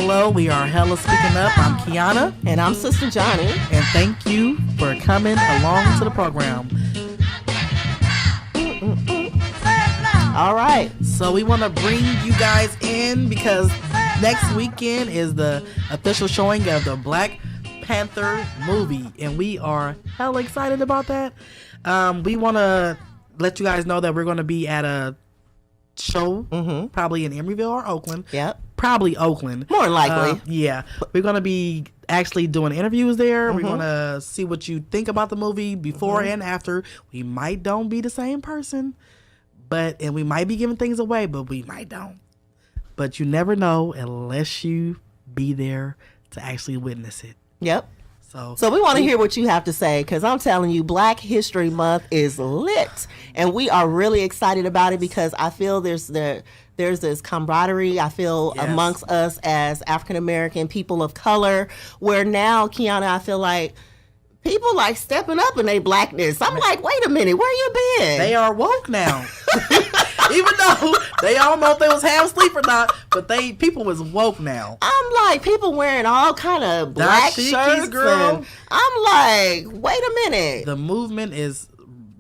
Hello, we are Hella Speaking Up. I'm Kiana. And I'm Sister Johnny. And thank you for coming along to the program. All right. So we want to bring you guys in because next weekend is the official showing of the Black Panther movie. And we are hella excited about that. We want to let you guys know that we're going to be at a show, probably in Emeryville or Oakland. Yep. Probably Oakland. More than likely. Yeah. We're going to be actually doing interviews there. We're going to see what you think about the movie before and after. We might don't be the same person, and we might be giving things away, but we might don't. But you never know unless you be there to actually witness it. Yep. So we want to hear what you have to say, because I'm telling you, Black History Month is lit, and we are really excited about it because I feel there's this camaraderie, I feel, amongst us as African American people of color, where now, Kiana, I feel like people like stepping up in their blackness. I'm like, wait a minute, where you been? They are woke now. Even though they don't know if they was half asleep or not, but people was woke now. I'm like, people wearing all kind of black shirts, girl. And I'm like, wait a minute. The movement is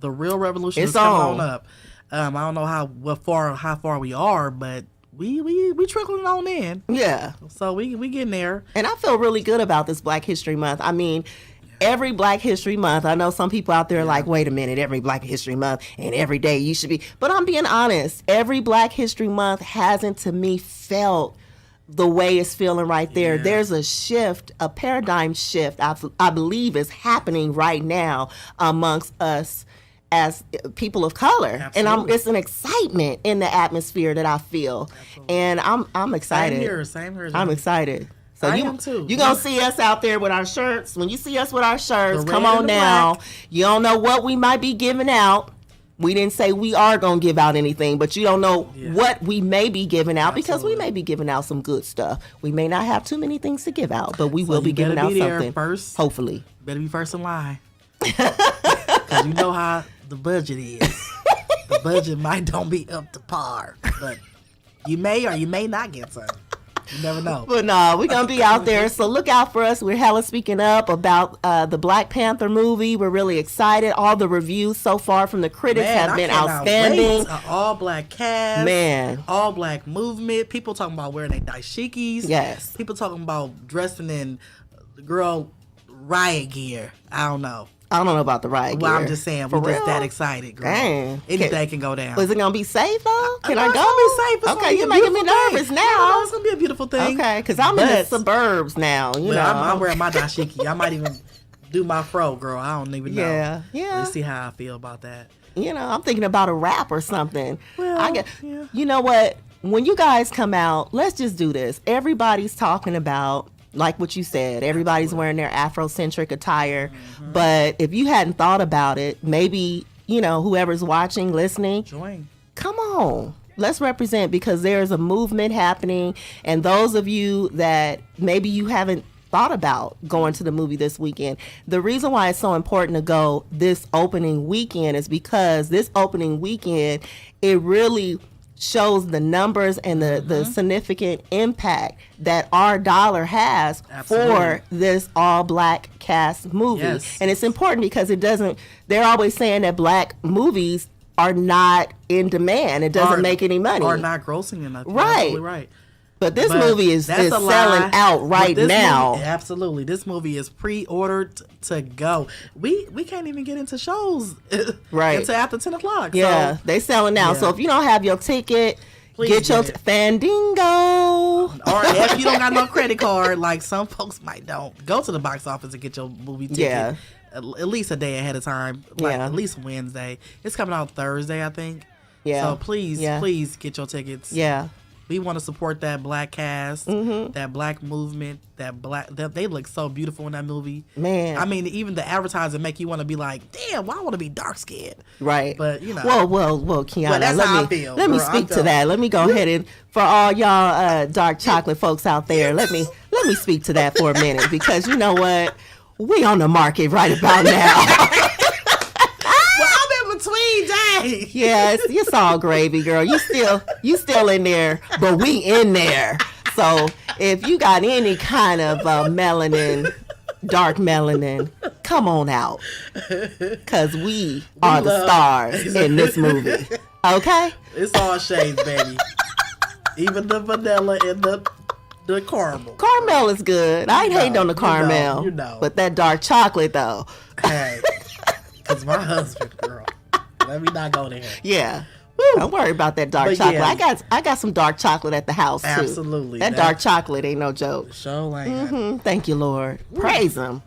the real revolution. It's is coming on up. I don't know how far we are, but we trickling on in. Yeah. So we getting there. And I feel really good about this Black History Month. I mean, every Black History Month, I know some people out there are like, wait a minute, every Black History Month and every day you should be. But I'm being honest, every Black History Month hasn't, to me, felt the way it's feeling right there. Yeah. There's a shift, a paradigm shift, I believe is happening right now amongst us as people of color. Absolutely. And it's an excitement in the atmosphere that I feel. Absolutely. And I'm excited. Same here. I'm excited. So I am too. You're going to see us out there with our shirts. When you see us with our shirts, come on now. Black. You don't know what we might be giving out. We didn't say we are going to give out anything, but you don't know what we may be giving out. Absolutely. Because we may be giving out some good stuff. We may not have too many things to give out, but we will be giving out something. First. Hopefully. Better be first in line. Because you know how the budget is. The budget might don't be up to par, but you may or you may not get some. You never know. But no, we're going to be out there. So look out for us. We're hella speaking up about the Black Panther movie. We're really excited. All the reviews so far from the critics have been outstanding. All black cast. Man. All black movement. People talking about wearing their dashikis. Yes. People talking about dressing in girl riot gear. I don't know about the riot gear. Well, I'm just saying, we're just that excited, girl. Dang. Anything can go down. Is it going to be safe, though? Can I go? It's going to be safe. Okay, you're making me nervous now. It's going to be a beautiful thing. Okay, because I'm in the suburbs now, you know. I'm wearing my dashiki. I might even do my fro, girl. I don't even know. Yeah. Let's see how I feel about that. You know, I'm thinking about a rap or something. Well, You know what? When you guys come out, let's just do this. Everybody's talking about, like what you said, everybody's wearing their Afrocentric attire. But if you hadn't thought about it, maybe, you know, whoever's watching, listening, join. Come on. Let's represent, because there's a movement happening. And those of you that maybe you haven't thought about going to the movie this weekend, the reason why it's so important to go this opening weekend is because this opening weekend, it really shows the numbers and the significant impact that our dollar has for this all black cast movie. Yes. And it's important because they're always saying that black movies are not in demand. It doesn't make any money. Or not grossing enough. Right. Right. But this movie is selling out right now. Absolutely. This movie is pre-ordered to go. We can't even get into shows until after 10 o'clock. Yeah, they selling now. Yeah. So if you don't have your ticket, get your Fandango. Or if you don't got no credit card, like some folks might don't, go to the box office and get your movie ticket. Yeah. At least a day ahead of time. At least Wednesday. It's coming out Thursday, I think. Yeah. So please get your tickets. Yeah. We want to support that black cast, that black movement, they look so beautiful in that movie. Man. I mean, even the advertising make you want to be like, damn, why I want to be dark skinned. Right. But, you know. Well, Kiana, that's how I feel, let me speak to that. Let me go ahead and, for all y'all dark chocolate folks out there, let me speak to that for a minute, because you know what? We on the market right about now. Between days. Yeah, it's all gravy, girl. You still in there, but we in there. So if you got any kind of melanin, dark melanin, come on out. Because we are the stars in this movie. Okay? It's all shades, baby. Even the vanilla and the caramel. Caramel is good. I ain't hating on the caramel. You know. But that dark chocolate, though. Hey. Because my husband, girl. Let me not go there. Yeah. Woo. Don't worry about that dark chocolate. Yeah. I got some dark chocolate at the house, too. Absolutely. That dark chocolate ain't no joke. Show ain't. Thank you, Lord. Praise him.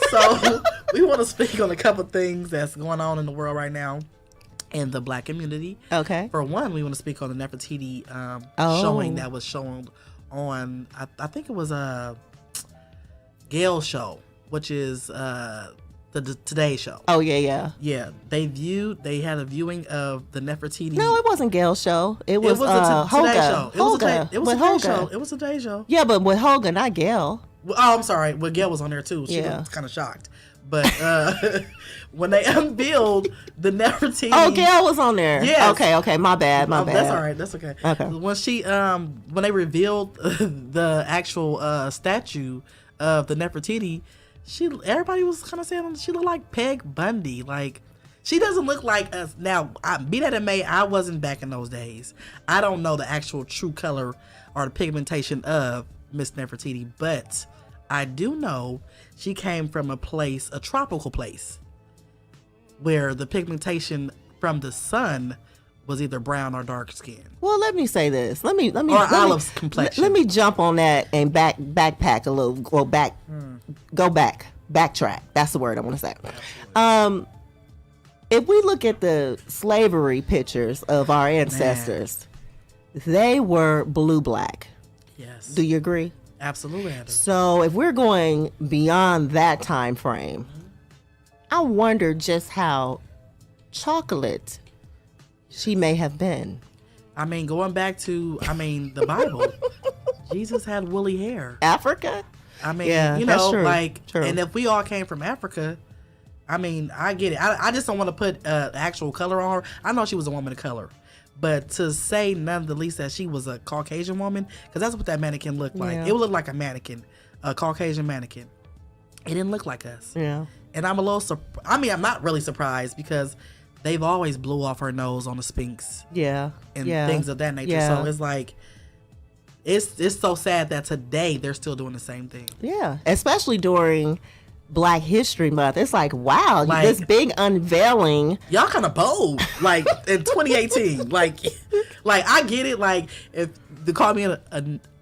So, we want to speak on a couple things that's going on in the world right now in the black community. Okay. For one, we want to speak on the Nefertiti showing that was shown on, I think it was a Gayle show, which is the Today Show. Oh, yeah. Yeah, they had a viewing of the Nefertiti. No, it wasn't Gayle's show. It was a Today Show. It was a Today Show. It was a Today Show. Yeah, but with Hoga, not Gayle. Oh, I'm sorry. Well, Gayle was on there too. She was kind of shocked. But when they unveiled the Nefertiti, Gayle was on there. Yes. Okay. My bad. That's all right. That's okay. Okay. When they revealed the actual statue of the Nefertiti, everybody was kind of saying she looked like Peg Bundy. Like, she doesn't look like us. Now, be that it may, I wasn't back in those days. I don't know the actual true color or the pigmentation of Miss Nefertiti, but I do know she came from a tropical place, where the pigmentation from the sun was either brown or dark skin. Well, let me say this. Let me olive complexion. Let me jump on that and backpack a little. Backtrack. That's the word I want to say. If we look at the slavery pictures of our ancestors, they were blue-black. Yes. Do you agree? Absolutely. So if we're going beyond that time frame, I wonder just how chocolate she may have been. I mean, going back to, the Bible, Jesus had woolly hair. Africa? I mean, that's true. True. And if we all came from Africa, I get it. I just don't want to put actual color on her. I know she was a woman of color. But to say none the least that she was a Caucasian woman, because that's what that mannequin looked like. Yeah. It would look like a mannequin, a Caucasian mannequin. It didn't look like us. Yeah. And I'm a little I'm not really surprised, because they've always blew off her nose on the Sphinx. Yeah. And things of that nature. Yeah. So it's like, it's so sad that today they're still doing the same thing. Yeah. Especially during Black History Month. It's like, wow, this big unveiling. Y'all kind of bold, like in 2018. like I get it. Like, if they call me a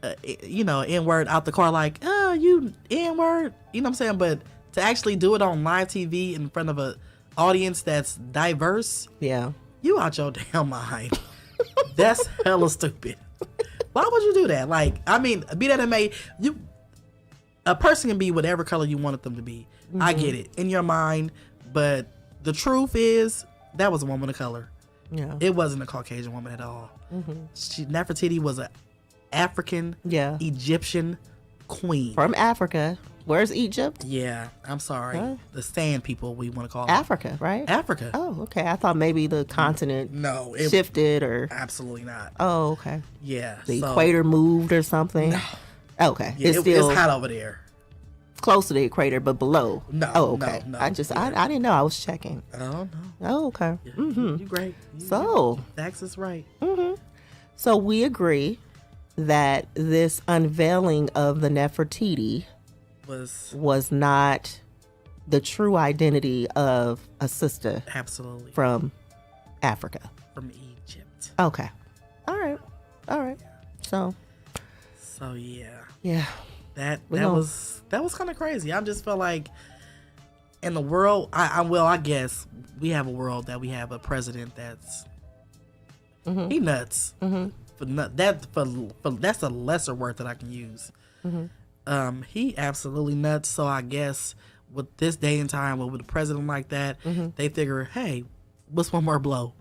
N-word out the car, like, oh, you N-word, you know what I'm saying? But to actually do it on live TV in front of a audience that's diverse, yeah, you out your damn mind. That's hella stupid. Why would you do that? Like, be that it may, a person can be whatever color you wanted them to be. Mm-hmm. I get it in your mind, but the truth is that was a woman of color. Yeah, it wasn't a Caucasian woman at all. Mm-hmm. Nefertiti was an African, Egyptian queen from Africa. Where's Egypt? Yeah, I'm sorry. Huh? The sand people, we want to call Africa, them. right? Africa. Oh, okay. I thought maybe the continent shifted or... Absolutely not. Oh, okay. Yeah. The equator moved or something? No. Okay. Yeah, it's hot over there. Close to the equator, but below. No. Oh, okay. No. I didn't know. I was checking. Oh, no. Oh, okay. Yeah, mm-hmm. You're great. Dax is right. Mm-hmm. So we agree that this unveiling of the Nefertiti was not the true identity of a sister. Absolutely. From Africa. From Egypt. Okay. All right. So yeah. Yeah. That was kind of crazy. I just felt like in the world, I guess we have a world that we have a president that's he nuts. Mm-hmm. That's a lesser word that I can use. Mm-hmm. He absolutely nuts. So I guess with this day and time, with a president like that, they figure, hey, what's one more blow?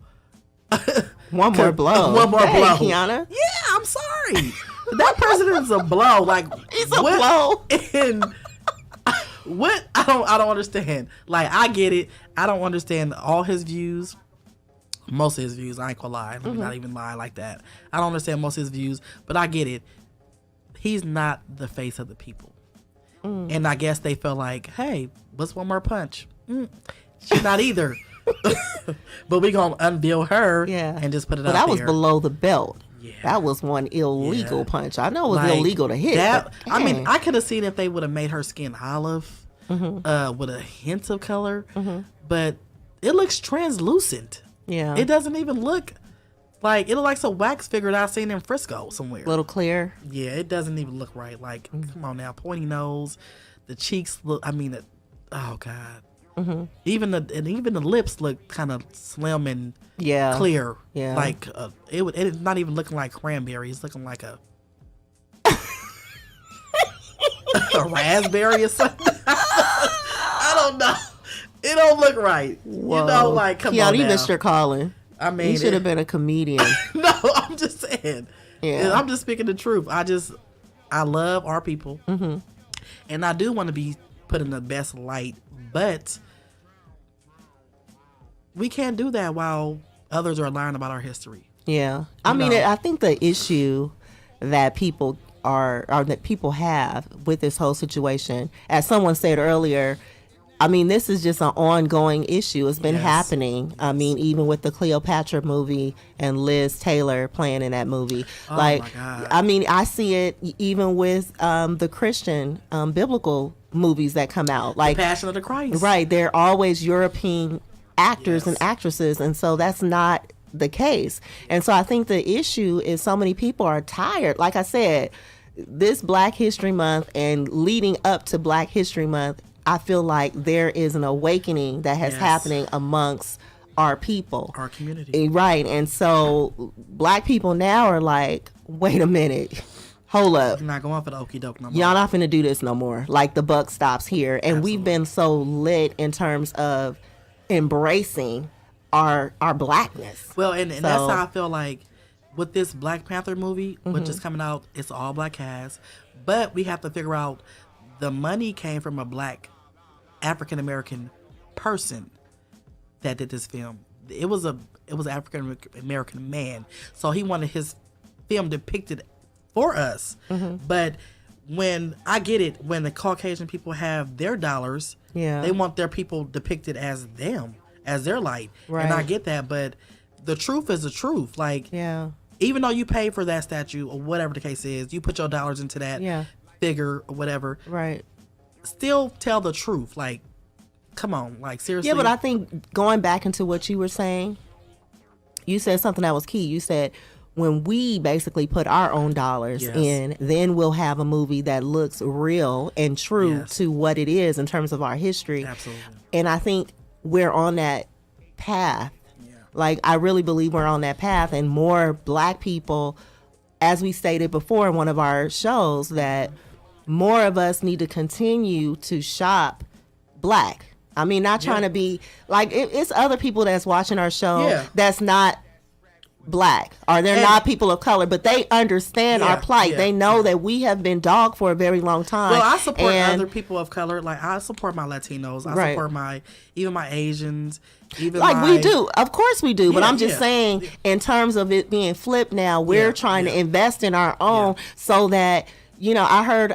One more blow. One more blow. Kiana? Yeah, I'm sorry. That president's a blow. Like, he's a blow. And what? I don't understand. Like, I get it. I don't understand all his views. most of his views. I ain't gonna lie. Let me not even lie like that. I don't understand most of his views, but I get it. He's not the face of the people. And I guess they felt like, hey, what's one more punch? She's not either. But we gonna unveil her and just put it out there. That was below the belt. Yeah. That was one illegal punch. I know it was Like, illegal to hit. That, but I mean, dang. I could have seen if they would have made her skin olive with a hint of color, but it looks translucent. Yeah. It doesn't even look like, it looks like some wax figure that I seen in Frisco somewhere. Little clear. Yeah, it doesn't even look right. Like, come on now, pointy nose, the cheeks look. I mean, oh god. Even the lips look kind of slim and clear. Yeah. Like it's not even looking like cranberry. It's looking like a a raspberry or something. I don't know. It don't look right. Whoa. You know, like come on you now. missed your calling. I mean, he should have been a comedian. No, I'm just saying. Yeah. I'm just speaking the truth. I love our people, and I do want to be put in the best light, but we can't do that while others are lying about our history. Yeah. I mean, I think the issue that people that people have with this whole situation, as someone said earlier, I mean, this is just an ongoing issue. It's been happening. I mean, even with the Cleopatra movie and Liz Taylor playing in that movie. Oh like, my God. I mean, I see it even with the Christian biblical movies that come out. Like Passion of the Christ. Right. They're always European actors and actresses. And so that's not the case. And so I think the issue is so many people are tired. Like I said, this Black History Month and leading up to Black History Month, I feel like there is an awakening that has happening amongst our people. Our community. Right. And so Black people now are like, wait a minute. Hold up. You're not going for the okie doke no more. Y'all not finna do this no more. Like the buck stops here. And we've been so lit in terms of embracing our blackness. Well, and that's how I feel like with this Black Panther movie, which is coming out, it's all black cast, but we have to figure out the money came from a black African American person that did this film. It was African American man, so he wanted his film depicted for us. But when I get it, when the Caucasian people have their dollars, they want their people depicted as them, as their light. Right. And I get that, but the truth is the truth. Like, even though you pay for that statue or whatever the case is, you put your dollars into that figure or whatever. Right. Still tell the truth. Like, come on. Like, seriously. Yeah, but I think going back into what you were saying, you said something that was key. You said when we basically put our own dollars in, then we'll have a movie that looks real and true to what it is in terms of our history. Absolutely. And I think we're on that path. Like, I really believe we're on that path, and more Black people, as we stated before in one of our shows, that more of us need to continue to shop Black. I mean, not trying to be like it's other people that's watching our show that's not Black, or they're not people of color, but they understand our plight. They know that we have been dogged for a very long time. Well, I support other people of color. Like, I support my Latinos. I support even my Asians. Even like we do, of course we do. But I'm just saying, in terms of it being flipped now, we're trying to invest in our own so that, you know, I heard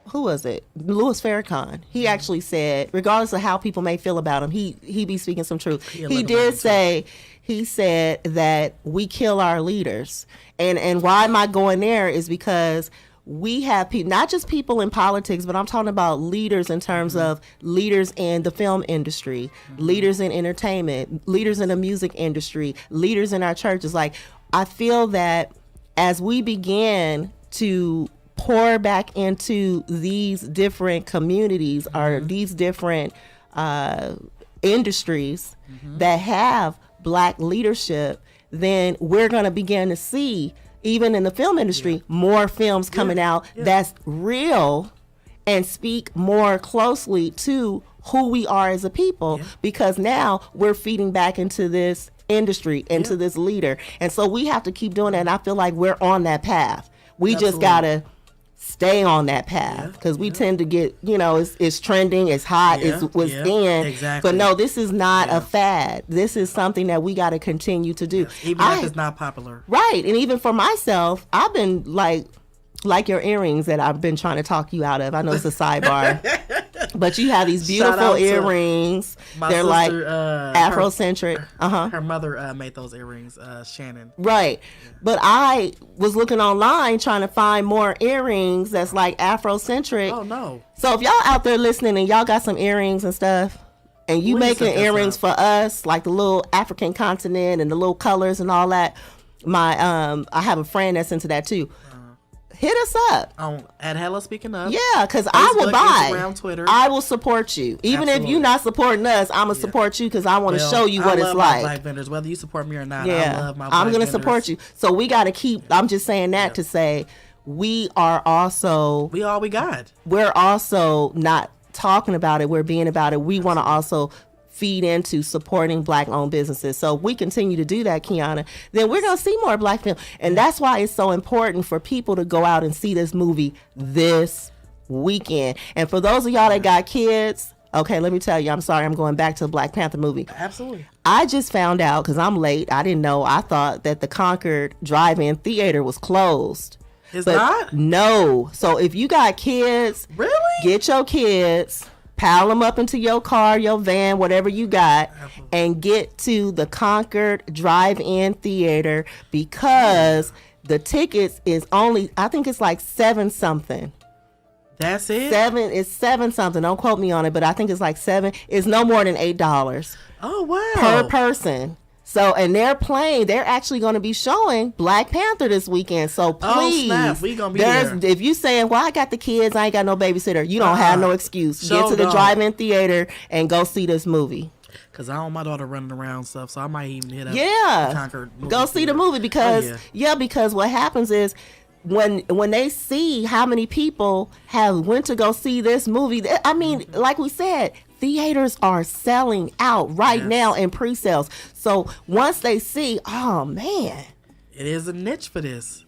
who was it? Louis Farrakhan. He actually said, regardless of how people may feel about him, he be speaking some truth. He said that we kill our leaders. And why am I going there is because we have people, not just people in politics, but I'm talking about leaders in terms of leaders in the film industry, leaders in entertainment, leaders in the music industry, leaders in our churches. Like, I feel that as we begin to pour back into these different communities or these different industries that have Black leadership, then we're going to begin to see, even in the film industry, more films coming out that's real and speak more closely to who we are as a people, because now we're feeding back into this industry, into this leader. And so we have to keep doing that. And I feel like we're on that path. We just got to stay on that path, because we tend to get, it's trending, it's hot, it's what's in. Exactly. But no, this is not a fad. This is something that we got to continue to do. Yes. Even if it's not popular. Right. And even for myself, I've been like your earrings that I've been trying to talk you out of. I know it's a sidebar. But you have these beautiful earrings. They're sister, like Afrocentric. Her mother made those earrings, Shannon. Right. But I was looking online trying to find more earrings that's like Afrocentric. Oh, no. So if y'all out there listening and y'all got some earrings and stuff, and you making earrings for us, like the little African continent and the little colors and all that, I have a friend that's into that too. Hit us up. At Hella Speaking Up. Yeah, because I will buy. Instagram, Twitter. I will support you. Even if you're not supporting us, I'm going to support you because I want to show you what it's like. I love my black vendors. Whether you support me or not, yeah. I love my black I'm going to vendors. support you. So we got to keep, I'm just saying that to say we are also. We all we got. We're also not talking about it. We're being about it. We want to also feed into supporting black-owned businesses. So if we continue to do that, Kiana, then we're going to see more black film. And that's why it's so important for people to go out and see this movie this weekend. And for those of y'all that got kids, okay, let me tell you, I'm sorry, I'm going back to the Black Panther movie. Absolutely. I just found out, because I'm late, I didn't know, I thought that the Concord Drive-In Theater was closed. It's not? No. So if you got kids, really, get your kids, pile them up into your car, your van, whatever you got, and get to the Concord Drive-In Theater, because the tickets is only, I think it's like 7 something. That's it? 7 something. Don't quote me on it, but I think it's like 7. It's no more than $8. Oh, wow. Per person. So, and they're actually going to be showing Black Panther this weekend. So please, snap. We gonna be there. If you saying, well, I got the kids, I ain't got no babysitter, you don't have no excuse. Get to the drive-in theater and go see this movie. Because I don't want my daughter running around stuff, so I might even hit up the Concord movie go see the movie, because because what happens is when they see how many people have went to go see this movie, I mean, like we said, theaters are selling out right now in pre-sales. So once they see, oh man, it is a niche for this.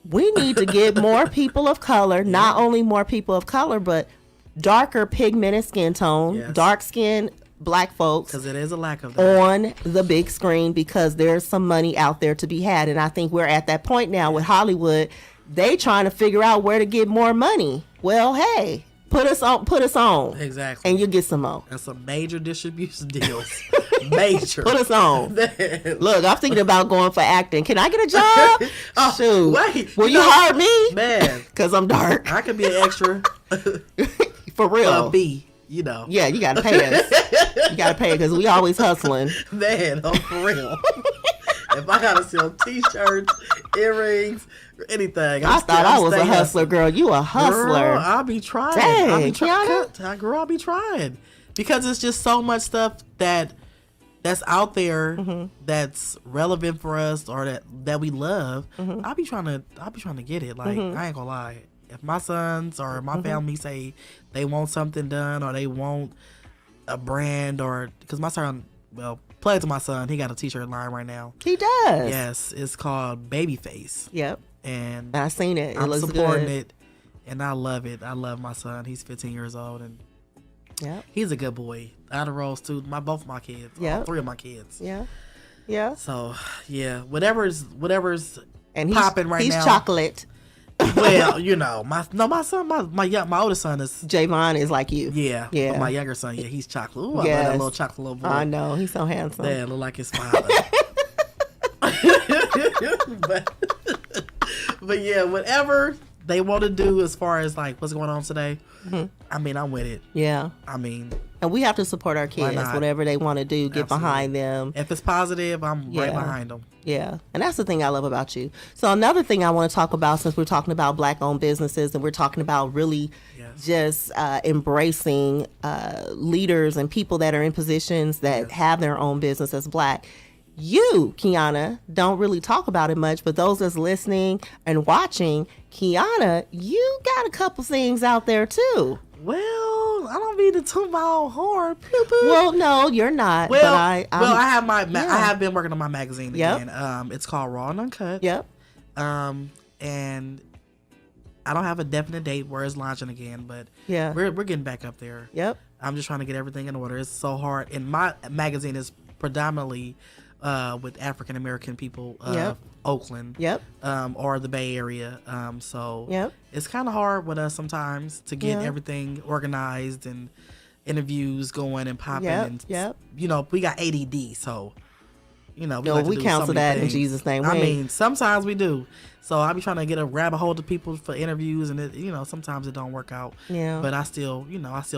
We need to get more people of color, not only more people of color, but darker pigmented skin tone, dark skin black folks, because it is a lack of that on the big screen, because there's some money out there to be had. And I think we're at that point now with Hollywood. They trying to figure out where to get more money. Well, hey, put us on. Exactly. And you get some more. And some major distribution deals. Major. Put us on. Look, I'm thinking about going for acting. Can I get a job? Shoot. Wait. Will you hire me? Man. Because I'm dark. I could be an extra. For real. B. You know. Yeah, you got to pay us. You got to pay, because we always hustling. Man, for real. If I got to sell t-shirts, earrings, anything. I thought I was a hustler, girl. You a hustler. Girl, I'll be trying. Dang, I'll be Kiana. Girl, I'll be trying. Because it's just so much stuff that's out there that's relevant for us, or that we love. I'll be trying to get it. Like, I ain't gonna lie. If my sons or my family say they want something done, or they want a brand, or because my son, play to my son, he got a t-shirt line right now. He does. Yes, it's called Babyface. Yep. And I seen it. I'm looks supporting good. it, and I love it. I love my son. He's 15 years old, and he's a good boy. Honor roll student. Both my kids. Yeah. 3 of my kids. Yeah. Yeah. So whatever's and popping right now. He's chocolate. Well, my son, my oldest son is Javon is like you. Yeah. But my younger son, he's chocolate. Ooh, I love that little chocolate little boy. I know, he's so handsome. Yeah, look like his father. but yeah, whatever they want to do as far as like what's going on today, I mean, I'm with it. Yeah. I mean, and we have to support our kids. Whatever they want to do, get behind them. If it's positive, I'm right behind them. Yeah. And that's the thing I love about you. So another thing I want to talk about, since we're talking about black-owned businesses and we're talking about really just embracing leaders and people that are in positions that have their own business as black. You, Kiana, don't really talk about it much, but those that's listening and watching, Kiana, you got a couple things out there too. Well, I don't mean to toot my own horn. Well, no, you're not. Well, but I have I have been working on my magazine again. It's called Raw and Uncut. Yep. And I don't have a definite date where it's launching again, but Yeah. we're getting back up there. Yep. I'm just trying to get everything in order. It's so hard, and my magazine is predominantly with African American people of Yep. Oakland, Yep. or the Bay Area. So Yep. it's kind of hard with us sometimes to get Yeah. everything organized and interviews going and popping. Yep. And Yep. you know, we got ADD, so you know, No, like to we do counsel so many that in things. Jesus' name. I We ain't- mean, sometimes we do. So I be trying to grab a hold of people for interviews, and it, you know, sometimes it don't work out. Yeah. But I still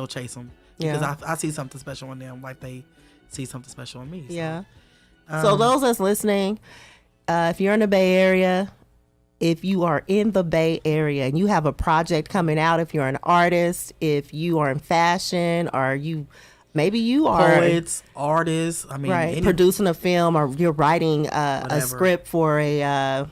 chase them Yeah. because I see something special in them, like they see something special in me. So, Yeah. So those that's listening, if you're in the Bay Area, if you are in the Bay Area and you have a project coming out, if you're an artist, if you are in fashion, or maybe you are poets, artists. I mean, right producing a film, or you're writing a Whatever. script for a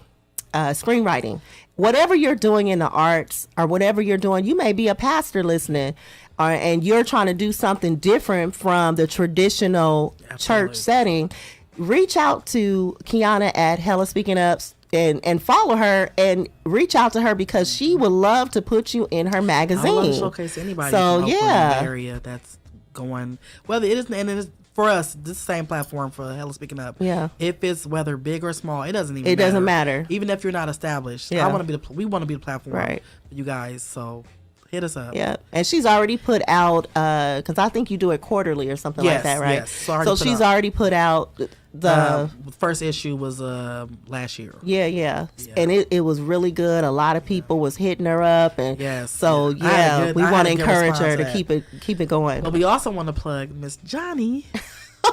screenwriting, whatever you're doing in the arts or whatever you're doing, you may be a pastor listening, and you're trying to do something different from the traditional Absolutely. church setting. Reach out to Kiana at Hella Speaking Up and follow her and reach out to her because she would love to put you in her magazine. I love to showcase anybody So, from Oakland yeah. area that's going, whether it is, and it is for us, this same platform for Hella Speaking Up. Yeah. If it's whether big or small, it doesn't even It doesn't matter. Even if you're not established. Yeah. We want to be the platform Right. for you guys. So hit us up. Yeah, and she's already put out because I think you do it quarterly or something like Yes, that, right? yes. So she's out. already put out the First issue was last year. yeah, and it was really good. A lot of people was hitting her up, and Yes, so yeah. I had we a want to good encourage response her to to that. keep it going. But we also want to plug Miss Johnny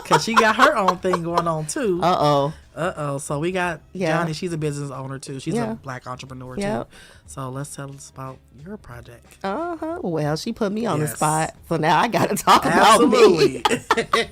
because she got her own thing going on too. Uh-oh. So we got Yeah. Johnny. She's a business owner too. She's Yeah. a black entrepreneur Yeah. too. So let's tell us about your project. Well, she put me on the Yes. spot, so now I got to talk about me. Absolutely.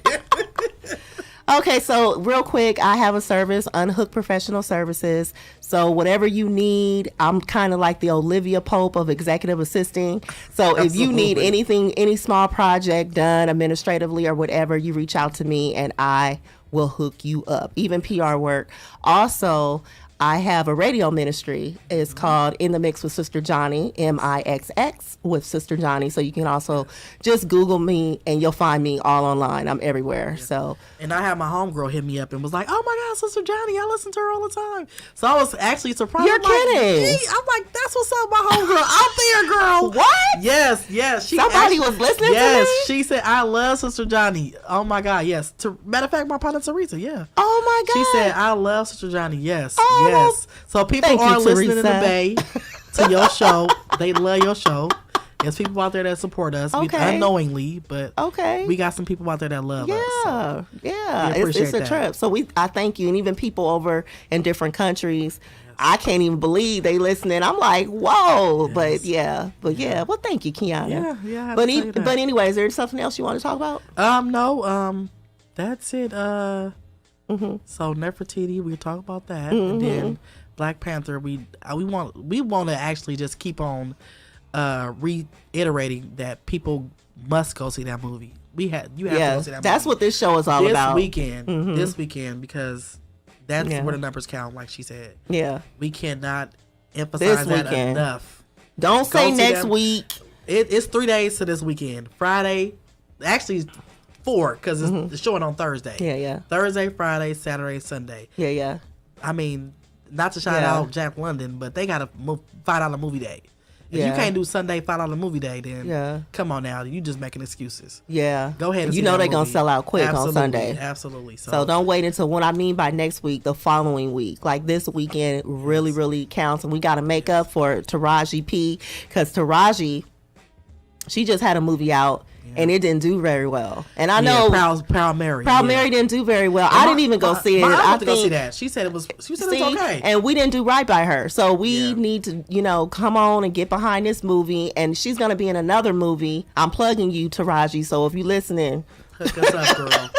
Okay, so real quick, I have a service, Unhook Professional Services. So whatever you need, I'm kind of like the Olivia Pope of executive assisting. So if you need Absolutely. anything, any small project done administratively or whatever, you reach out to me and I will hook you up, even PR work. Also, I have a radio ministry. It's called In the Mix with Sister Johnny, MIXX with Sister Johnny. So you can also just Google me and you'll find me all online. I'm everywhere. So And I had my homegirl hit me up and was like, "Oh my God, Sister Johnny, I listen to her all the time." So I was actually surprised. You're I'm like, kidding. "Gee," I'm like, "That's what's up, my homegirl out there, girl." What? Yes. Somebody was listening to Yes, me? she said, "I love Sister Johnny." Oh my God, yes. Matter of fact, my partner Teresa, yeah. Oh my God. She said, "I love Sister Johnny." Yes, Oh, yes. So people thank you, are listening in the Teresa. Bay to your show. They love your show. There's people out there that support us, Okay. unknowingly, but Okay. we got some people out there that love us. So. Yeah. We It's appreciate a that. trip. So I thank you. And even people over in different countries, I can't even believe they listening. I'm like, whoa. But yeah. Well, thank you, Kiana. Yeah, I had But, to tell you that. but anyway, is there something else you want to talk about? No, that's it. So Nefertiti, we talk about that, and then Black Panther. We want to actually just keep on reiterating that people must go see that movie. You have to go see that That's movie. what this show is all this about. weekend. This weekend, because that's Yeah. where the numbers count. Like she said, Yeah. we cannot emphasize that weekend. enough. Don't say see next them. week. It's 3 days to this weekend. Friday, actually 4 because it's showing on Thursday. Yeah. Thursday, Friday, Saturday, Sunday. Yeah. I mean, not to shout Yeah. out Jack London, but they got a $5 movie day. If you Yeah. can't do Sunday $5 movie day, then Yeah. come on now, you just making excuses. Yeah. Go ahead and You see know that they're going to movie. sell out quick Absolutely, on Sunday. Absolutely. So don't wait until what I mean by next week, the following week. Like this weekend really, really counts. And we got to make up for Taraji P. Because Taraji, she just had a movie out and it didn't do very well. And I know Proud Mary. Proud yeah. Mary didn't do very well. I didn't even go see it. My aunt I went to go see think that. She said it's See, okay. and we didn't do right by her. So we Yeah. need to, come on and get behind this movie. And she's going to be in another movie. I'm plugging you, Taraji. So if you're listening, Hook us up, girl.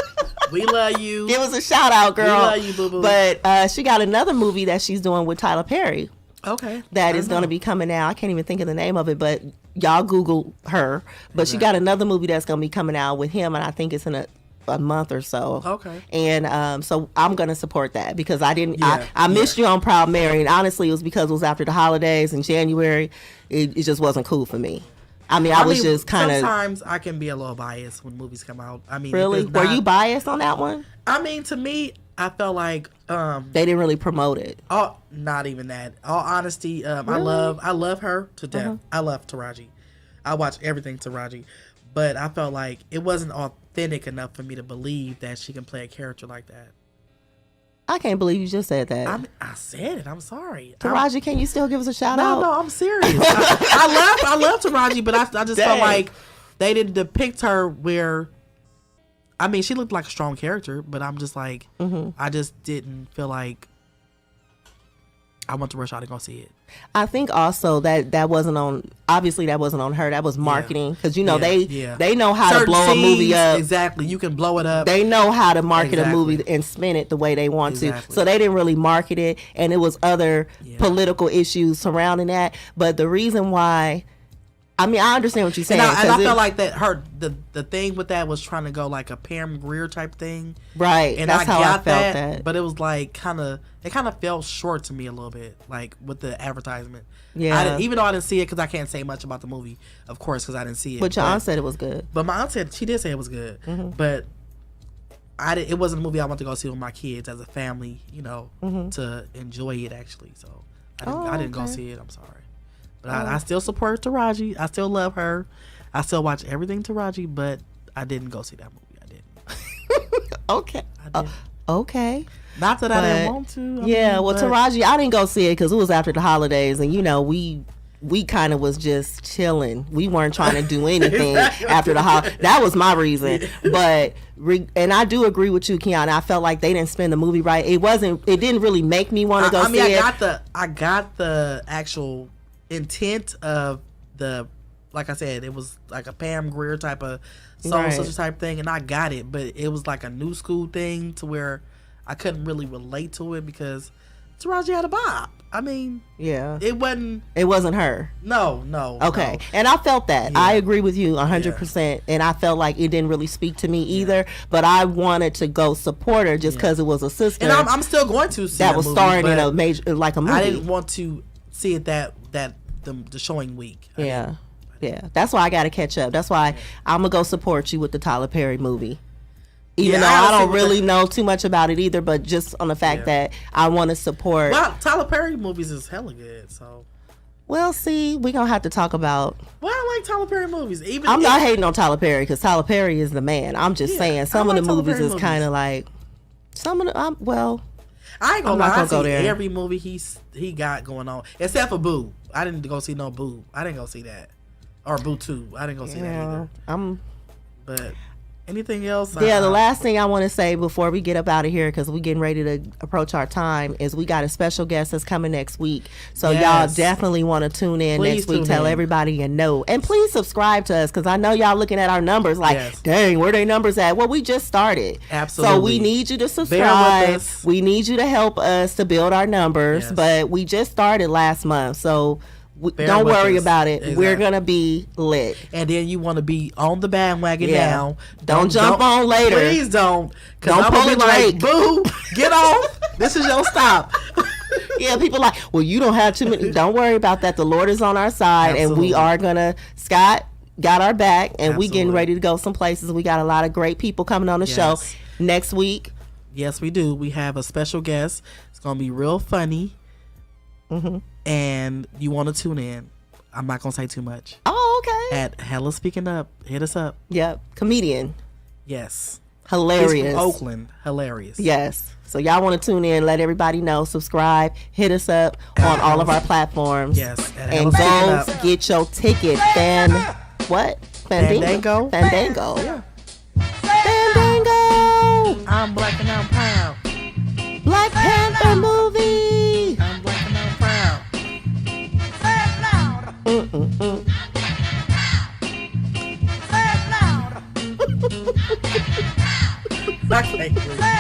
We love you. give us a shout out, girl. We love you, boo-boo. But she got another movie that she's doing with Tyler Perry Okay. that I is going to know. be coming out. I can't even think of the name of it, but y'all Google her. But she got another movie that's going to be coming out with him, and I think it's in a a month or so. Okay. And so I'm gonna support that because I didn't. Yeah, I missed you on Proud Mary, and honestly, it was because it was after the holidays in January. It just wasn't cool for me. I mean, I was just kind of. Sometimes I can be a little biased when movies come out. I mean, Really? Were you biased on that one? I mean, to me, I felt like They didn't really promote it. oh, not even that. All honesty, I love her to death. I love Taraji. I watch everything Taraji, but I felt like it wasn't authentic enough for me to believe that she can play a character like that. I can't believe you just said that. I said it. I'm sorry. Taraji, can you still give us a shout out? No, I'm serious. I love Taraji, but I just felt like they didn't depict her where. I mean, she looked like a strong character, but I'm just like, I just didn't feel like I went to rush out to go see it. I think also that wasn't on. Obviously, that wasn't on her. That was marketing because they know how Certain to blow scenes, a movie up. Exactly, you can blow it up. They know how to market a Exactly. movie and spin it the way they want to. Exactly. So they didn't really market it, and it was other political issues surrounding that. But the reason why, I mean, I understand what you're saying. And I felt like that the thing with that was trying to go like a Pam Grier type thing. Right. And that's I how got I felt that. But it was like it kind of fell short to me a little bit, like with the advertisement. Yeah. Even though I didn't see it because I can't say much about the movie, of course, because I didn't see it. But your aunt said it was good. But my aunt said she did say it was good, but it wasn't a movie I want to go see with my kids as a family, to enjoy it actually. So I didn't go see it. I'm sorry, but I still support Taraji. I still love her. I still watch everything Taraji, but I didn't go see that movie. I didn't. Okay. Okay. Not that I didn't want to. Taraji, I didn't go see it because it was after the holidays, and we kind of was just chilling. We weren't trying to do anything after the holiday. That was my reason. But and I do agree with you, Kiana. I felt like they didn't spin the movie right. It didn't really make me want to go see it. I got the actual intent of like I said, it was like a Pam Grier type of soul sister type thing, and I got it, but it was like a new school thing to where I couldn't really relate to it because Taraji had a bop. I mean, it wasn't her. No. Okay. No. And I felt that. I agree with you 100%. And I felt like it didn't really speak to me either, but I wanted to go support her just because it was a sister. And I'm still going to see that was movie, starring in a major, like a movie. I didn't want to see it the showing week. Yeah. That's why I got to catch up. That's why I'm going to go support you with the Tyler Perry movie. Even though I don't really know too much about it either, but just on the fact that I want to support. Well, Tyler Perry movies is hella good, so. Well, see, we're going to have to talk about. Well, I like Tyler Perry movies. I'm not hating on Tyler Perry because Tyler Perry is the man. I'm just saying some of the movies is kind of like. Some of the. I ain't gonna lie. I see every movie he got going on, except for Boo. I didn't go see no Boo. I didn't go see that. Or Boo 2. I didn't go see that either. But anything else? The last thing I want to say before we get up out of here, because we're getting ready to approach our time, is we got a special guest that's coming next week. So y'all definitely want to tune in next week. Tell everybody you know. And please subscribe to us, because I know y'all looking at our numbers like, dang, where they numbers at? Well, we just started. Absolutely. So we need you to subscribe. Bear with us. We need you to help us to build our numbers. But we just started last month. So don't worry about it. Exactly. We're going to be lit. And then you want to be on the bandwagon now. Don't jump on later. Please don't. Don't I'm pull be a like, Boo, get off. This is your stop. Yeah, people like, well, you don't have too many. Don't worry about that. The Lord is on our side. Absolutely. And we are going to, Scott got our back. And we getting ready to go some places. We got a lot of great people coming on the show next week. Yes, we do. We have a special guest. It's going to be real funny. And you want to tune in. I'm not going to say too much. Oh, okay. At Hella Speaking Up. Hit us up. Yep. Comedian. Yes. Hilarious. He's from Oakland. Hilarious. Yes. So y'all want to tune in, let everybody know, subscribe, hit us up on all of our platforms. Yes. And go get your ticket. What? Fandango? Fandango. Yeah. Fandango. I'm black and I'm proud. Black Panther movie. I'm black and I'm proud. Say it loud. Say it loud. I can't do it.